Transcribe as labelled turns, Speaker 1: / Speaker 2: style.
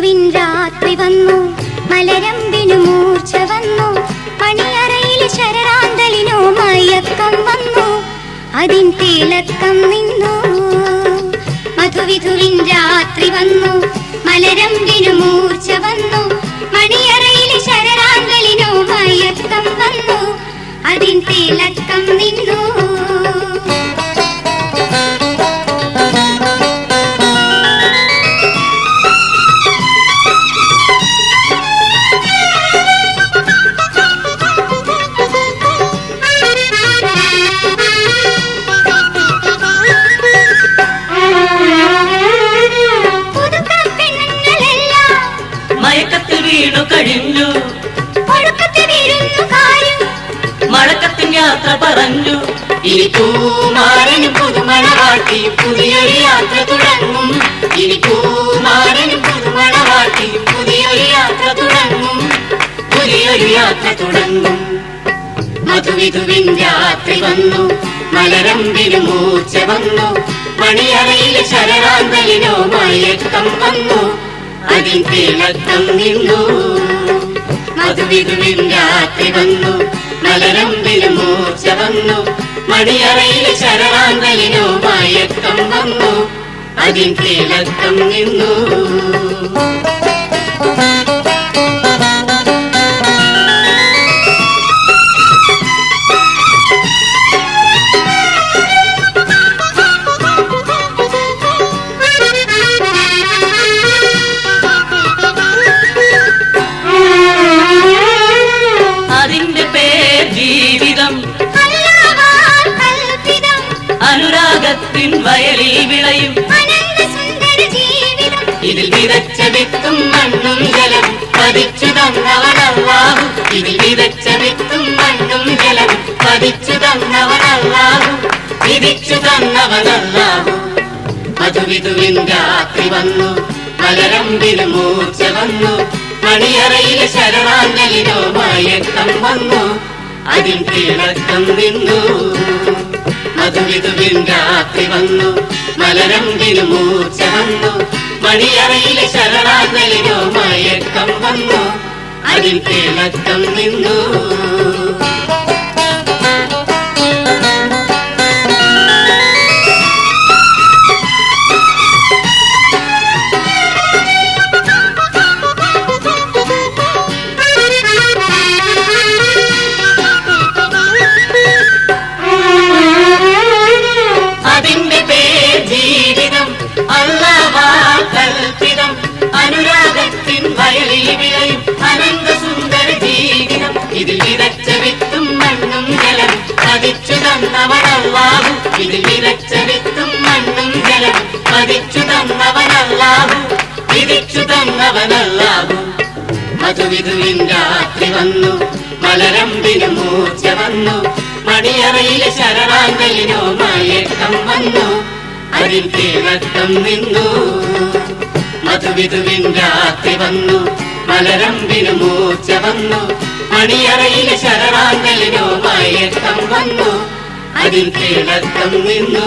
Speaker 1: മധുവിധുവിൻ രാത്രി വന്നു, മലരമ്പിനു മൂർച്ച വന്നു, മണിയറയിലെ ശരറാന്തലിനോ മയക്കം വന്നു, അതിൻ തിളക്കം നിന്നു. മധുവിധുവിൻ രാത്രി വന്നു, മലരമ്പിനു മൂർച്ച വന്നു, മണിയറയിലെ ശരറാന്തലിനോ മയക്കം വന്നു, അതിൻ തിളക്കം നിന്നു.
Speaker 2: മടക്കത്തിൻ യാത്ര പറഞ്ഞു, ഇനി പൂമാരനും പുതുമണവാട്ടിയും പുതിയൊരു യാത്ര തുടങ്ങും. ഇനി പൂമാരനും പുതുമണവാട്ടിയും പുതിയൊരു യാത്ര തുടങ്ങും, പുതിയൊരു യാത്ര തുടങ്ങും. മധുവിധുവിൻ രാത്രി വന്നു, മലരമ്പിനു മൂർച്ച വന്നു, മണിയറയിലെ ശരറാന്തലിനോ മയക്കം വന്നു, അതിൻ തിളക്കം നിന്നു. മധുവിധുവിൻ രാത്രി വന്നു, മലരമ്പിനു മൂർച്ച വന്നു, മണിയറയിലെ ശരറാന്തലിനോ മയക്കം വന്നു, അതിൻ തിളക്കം നിന്നു. അനുരാഗത്തിൻ വയലിൽ വിളയും ഇതിൽ വിതച്ച വിത്തും മണ്ണും ജലവും പതിച്ചു തന്നവനല്ലാഹു. ഇതിൽ വിതച്ച വിത്തും മണ്ണും ജലവും പതിച്ചു തന്നവനല്ലാഹു, വിധിച്ചു തന്നവനല്ലാഹു. മധുവിധുവിൻ രാത്രി വന്നു, മലരമ്പിനു മൂർച്ച വന്നു, മണിയറയിലെ ശരറാന്തലിനോ മയക്കം വന്നു, അതിൻ തിളക്കം നിന്നു. മധുവിധുവിൻ രാത്രി വന്നു, മലരമ്പിനു മൂർച്ച വന്നു, മണിയറയിലെ ശരറാന്തലിനോ മയക്കം വന്നു, അതിൻ തിളക്കം നിന്നു. അനുരാഗത്തിൻ വയലിൽ വിളയും അനന്ത സുന്ദര ജീവിതം. ഇതിൽ വിതച്ച വിത്തും മണ്ണും ജലവും പതിച്ചു തന്നവനല്ലാഹു. ഇതിൽ വിതച്ച വിത്തും മണ്ണും ജലവും പതിച്ചു തന്നവനല്ലാഹു, വിധിച്ചു തന്നവനല്ലാഹു. മധുവിധുവിൻ രാത്രി വന്നു, മലരമ്പിനു മൂർച്ച വന്നു, മണിയറയിലെ ശരറാന്തലിനോ മയക്കം വന്നു, അതിൽ തിളക്കം നിന്നു. മധുവിധുവിൻ രാത്രി വന്നു, മലരമ്പിനു മൂർച്ച വന്നു, മണിയറയിലെ ശരറാന്തലിനോ മയക്കം വന്നു, അതിൽ തിളക്കം നിന്നു.